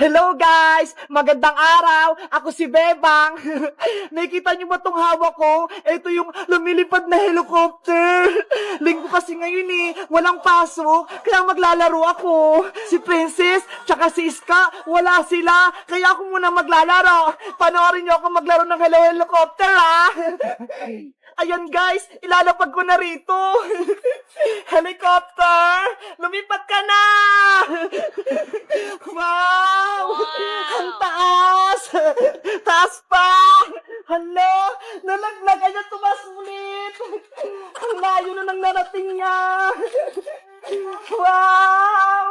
Hello guys! Magandang araw! Ako si Bebang. Nakikita niyo ba itong hawak ko? Ito yung lumilipad na helicopter. Linggo kasi ngayon walang pasok, kaya maglalaro ako. Si Princess, tsaka si Iska, wala sila, kaya ako muna maglalaro. Panoorin niyo ako maglaro ng Hello Helicopter, ha? Ayan guys, ilalapag ko na rito. Helicopter, lumipad ka na! Wow! Ang taas! Taas pa! Hala! Nalaglag ka niya, tumas ulit! Ang layo na nang narating niya! Wow!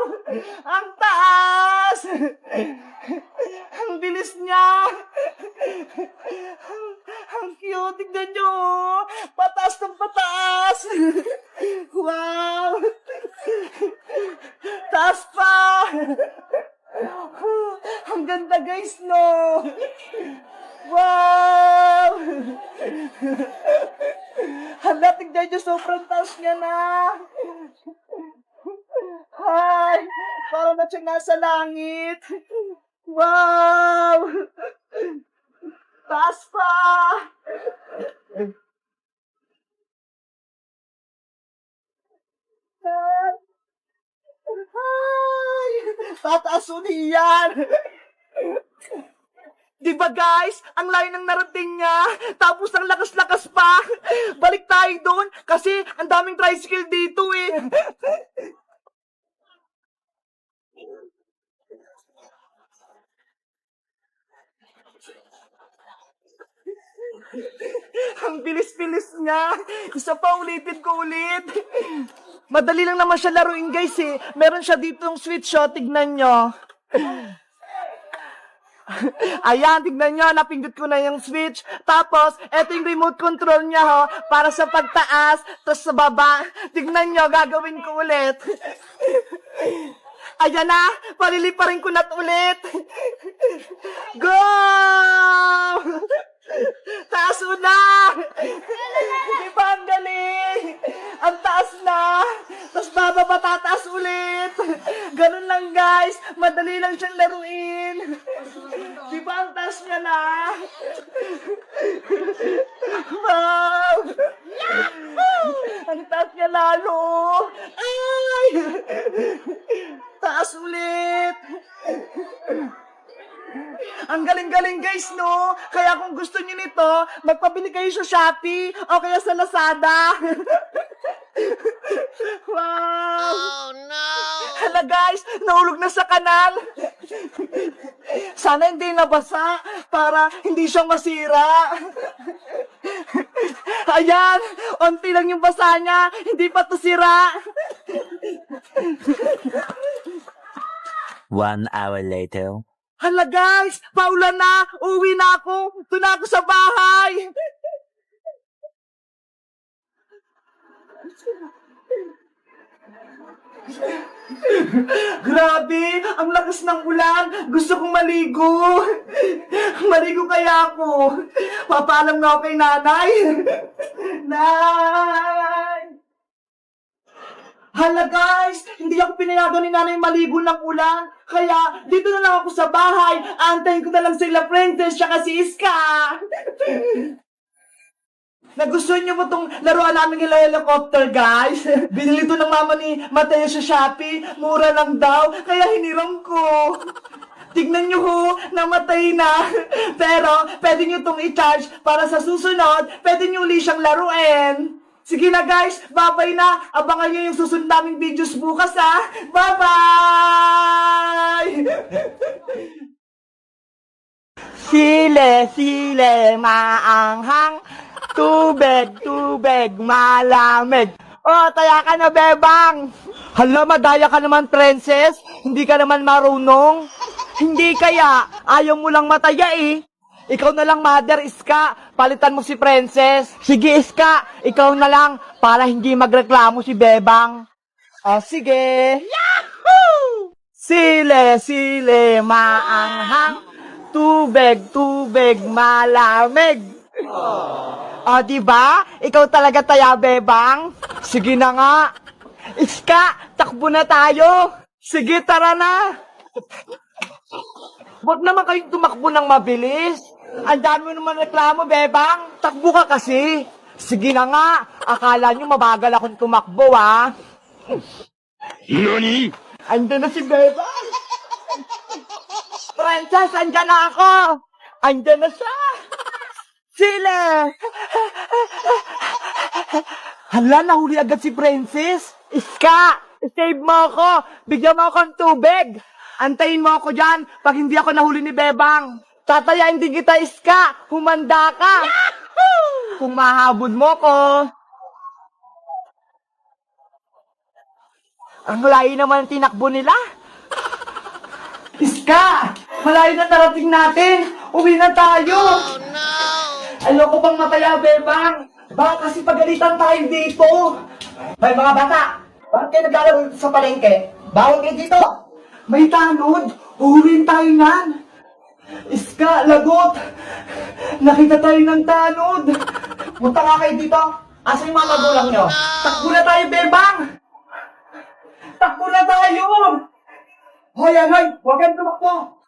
Ang taas! Ang bilis niya! Ang cute! Tignan niyo! Pataas ng pataas! Wow! Taas pa! Ang ganda guys, no? Wow! Hala, tignan niyo, sobrang taas niya na! Hi! Parang na siyang nasa langit! Wow! Taas pa! Hi! Tataas uli yan! Diba guys? Ang layo ng narating niya. Tapos ang lakas-lakas pa. Balik tayo doon kasi ang daming tricycle dito Ang bilis-bilis niya. Isa pa, ulitin ko ulit. Madali lang naman siya laruin guys Meron siya dito yung switch tignan nyo. Ayan, tignan nyo, napindot ko na yung switch. Tapos, eto yung remote control niya para sa pagtaas, tapos sa baba. Tignan nyo, gagawin ko ulit. Ayan na, paliliparin ko na ulit. Go! Taas na! Di ba ang galing? Ang taas na! Tapos bababa, tataas ulit! Ganun lang guys! Madali lang siyang laruin! Di ba ang taas niya na? Wow! Ang taas niya lalo! Ay! Taas ulit! Ang galing-galing guys, no? Kaya kung gusto niyo nito, magpabili kayo sa Shopee o kaya sa Lazada. Wow! Oh no! Hala guys, nahulog na sa kanal. Sana hindi nabasa para hindi siya masira. Ayan, onti lang yung basa niya, hindi pa to sira. 1 hour later. Hala guys, paulan na, uwi na ako, doon na ako sa bahay. Grabe, ang lakas ng ulan, gusto kong maligo. Maligo kaya ako. Papaalam na ako kay nanay. Nay! Hala guys, hindi ako pinayagan ni nanay maligo ng ulan. Kaya dito na lang ako sa bahay. Antayin ko na lang sila Princess tsaka si Iska. Nagustuhan niyo mo itong laruan namin Hello Helicopter guys? Binili ito ng mama ni Mateo sa Shopee. Mura lang daw, kaya hiniram ko. Tignan niyo namatay na. Pero pwede niyo itong i-charge para sa susunod, pwede niyo uli siyang laruin. Sige na guys, bye-bye na. Abangan nyo yung susunod naming videos bukas Bye-bye! Sile, sile, maanghang. Tubig, tubig, malamig. Oh, taya ka na, Bebang. Hala, madaya ka naman, Princess. Hindi ka naman marunong. Hindi kaya, ayaw mo lang mataya Ikaw na lang, Mother Iska. Palitan mo si Princess. Sige, Iska. Ikaw na lang para hindi magreklamo si Bebang. Sige. Yahoo! Sile, sile, maanghang. Tubig, tubig, malamig. Diba? Ikaw talaga taya, Bebang. Sige na nga. Iska, takbo na tayo. Sige, tara na. Ba't naman kayong tumakbo ng mabilis? Ang dami mo naman reklamo, Bebang. Takbo ka kasi. Sige na nga. Akala nyo mabagal akong tumakbo, ha? NANI?! Andun na si Bebang. Princess, andyan na ako. Andyan na siya. Sile. Hala, nahuli agad si Princess. Iska, save mo ako. Bigyan mo ako ng tubig. Antayin mo ako dyan pag hindi ako nahuli ni Bebang. Tatayain din kita, Iska. Humanda ka. Kung mahabod mo ko. Ang layo naman ang tinakbo nila. Iska! Malayo na narating natin. Uwi na tayo. Oh, no! Ayoko pang mataya, Bebang. Baka kasi pagalitan tayo dito. May mga bata, bakit kayo naglalaro sa palengke? Bawal kayo dito. May tanod. Uhulihin tayo nan. Iska, lagot. Nakita tayo ng tanod. Punta nga kayo dito. Asa yung mga magulang nyo? Takbo na tayo, Bebang. Takbo na tayo. Hoy, hoy, huwag kang tumakbo.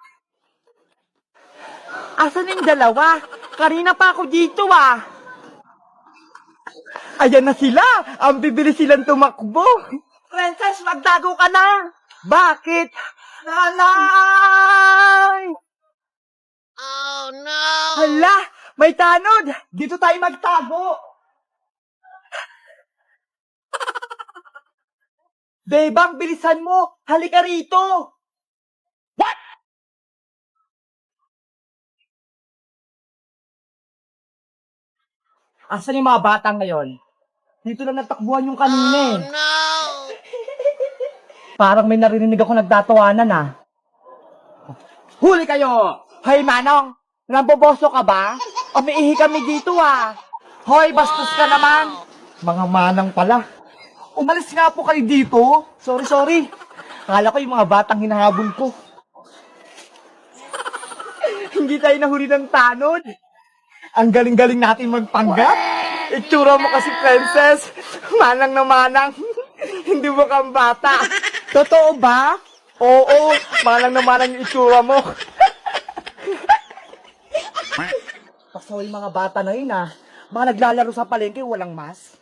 Asan yung dalawa? Kanina pa ako dito, ah. Ayan na sila! Ang bibilis silang tumakbo! Princess, magtago ka na! Bakit? Nanay! Oh no! Hala! May tanod! Dito tayo magtago! Bebang, bilisan mo! Halika rito! What? Asan yung mga batang ngayon? Dito lang natakbuhan yung kanina eh. No! Parang may narinig ako nagtatawanan ah. Huli kayo! Hoy Manong! Namboboso ka ba? Umiihi kami dito ah. Hoy, bastos ka naman! Mga manang pala. Umalis nga po kayo dito. Sorry. Akala ko yung mga batang hinahabol ko. Hindi tayo nahuli ng tanod. Ang galing-galing natin magpanggap. Itsura mo kasi, Princess. Manang na manang. Hindi mo kang bata. Totoo ba? Oo, manang na manang yung itsura mo. Pasaw yung mga bata na yun ah. Mga naglalaro sa palengke, walang mas.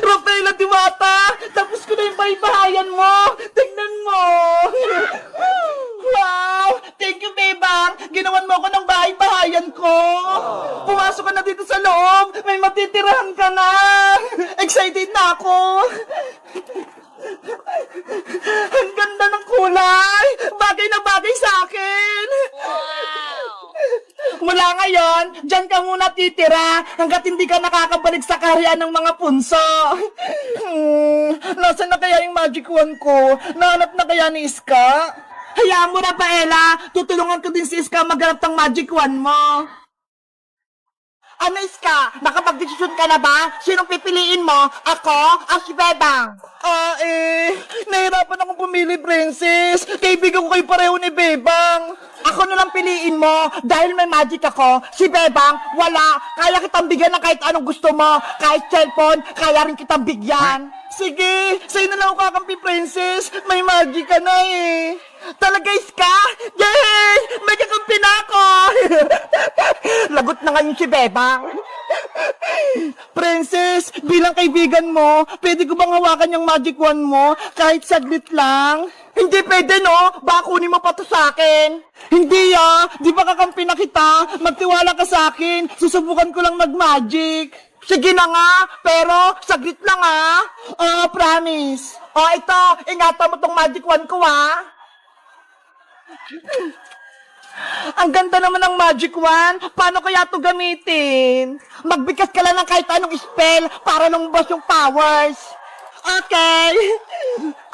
Rafaela Diwata! Tapos ko na yung bahay-bahayan mo! Tignan mo! Wow! Thank you, Bebang! Ginawan mo ako ng bahay-bahayan ko! Pumasok ka na dito sa loob! May matitirahan ka na! Excited na ako! Ang ganda ng kulay! Bagay na bagay sa akin! Mula ngayon, dyan ka muna titira hanggat hindi ka nakakabalik sa kaharian ng mga punso. Nasaan na kaya yung magic wand ko? Nahanap na kaya ni Iska? Hayaan mo na, Paela. Tutulungan ko din si Iska maghanap ng magic wand mo. Ano, Iska? Nakapag-desisyon ka na ba? Sinong pipiliin mo? Ako o si Bebang? Nahirapan akong pumili, Princess. Kaibigan ko kayo pareho ni Bebang. Ako na lang piliin mo. Dahil may magic ako, si Bebang, wala. Kaya kitang bigyan ng kahit anong gusto mo. Kahit cellphone, kaya rin kitang bigyan. Sige, sa'yo na lang ako kakampi, Princess. May magic ka na eh. Talaga, Iska? Yay! May kakampi na ako! Lagot na ngayon si Bebang. Princess, bilang kaibigan mo, pwede ko bang hawakan yung magic wand mo kahit saglit lang? Hindi pwede, no? Baka kunin mo pa to sa akin. Hindi ah, di ba kakampi na kita? Magtiwala ka sa akin, susubukan ko lang mag-magic. Sige na nga, pero saglit lang ah. Oh, promise. Oh, ito, ingatan mo tong magic wand ko ah. Ang ganda naman ng magic wand. Paano kaya ito gamitin? Magbigkas ka lang ng kahit anong spell para lumabas yung powers. Okay.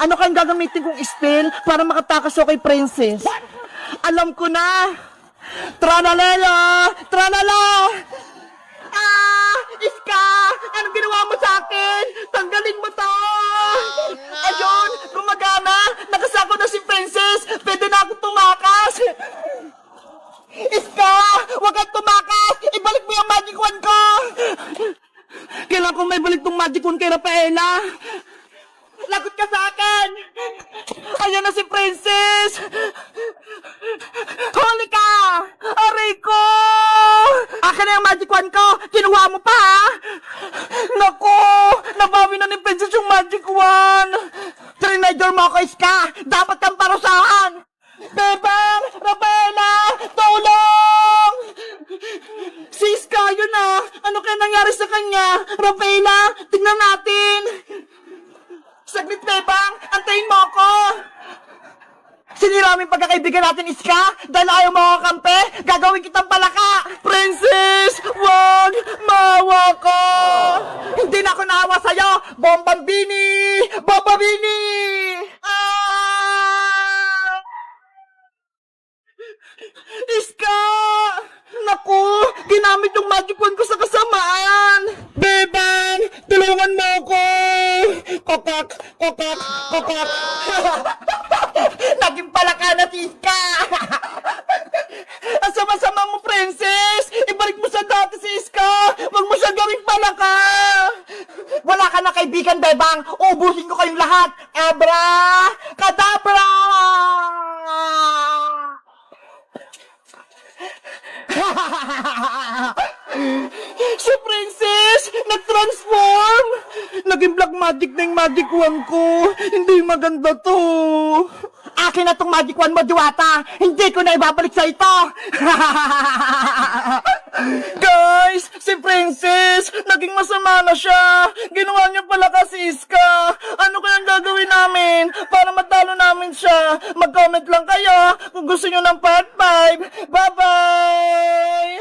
Ano kang gagamitin kong spell para makatakas ako kay Princess? Alam ko na. Tranalelo! Tranala! Iska! Anong ginawa mo sa akin? Tanggalin mo to! Ayun! Gumagana! Nakasako na si Princess! Pwede na ako tumakas! Iska! Huwag kang tumakas! Ibalik mo yung magic wand ko! Kailangan kong may balik tong magic wand kay Rafaela! Lagot ka sa akin! Ayan na si Princess! Huli ka! Aray ko! Akin na yung magic wand ko! Kinuha mo pa, ha? Naku! Nabawi na ni Princess yung magic wand! Trinidor mo ako, Iska! Dapat kang parusahan! Bebang! Rabela! Tulong! Si Iska, yun na! Ano kaya nangyari sa kanya? Rabela! Tingnan natin! Saglit, Bebang! Antayin mo ako! Sinira mo yung pagkakaibigan natin, Iska! Dahil ayaw mo ako kampe, gagawin kitang palaka! Princess! Wag! Maawa ka! Hindi na ako naawa sa'yo! Bombambini! Bombambini! Ah! Iska! Naku! Ginamit yung magic wand ko sa kasamaan! Bebang! Tulungan mo ako! Kokak! Kokak! Kokak! Naging palaka na si Iska! Ang sama-sama mo, Princess! Ibalik mo sa dati si Iska! Huwag mo siya gawing palaka! Wala ka na kaibigan, Bebang! Ubusin ko kayong lahat! Abra! Kadabra! Si Princess! Nag-transform! Naging black magic na yung magic wand ko! Hindi maganda to! Akin na tong magic wand mo, Diwata! Hindi ko na ibabalik sa ito! Guys! Si Princess! Naging masama na siya! Ginawa niya pala kasi Iska! Ano kayang gagawin namin para matalo namin siya? Mag-comment lang kayo kung gusto nyo ng part 5! Bye-bye!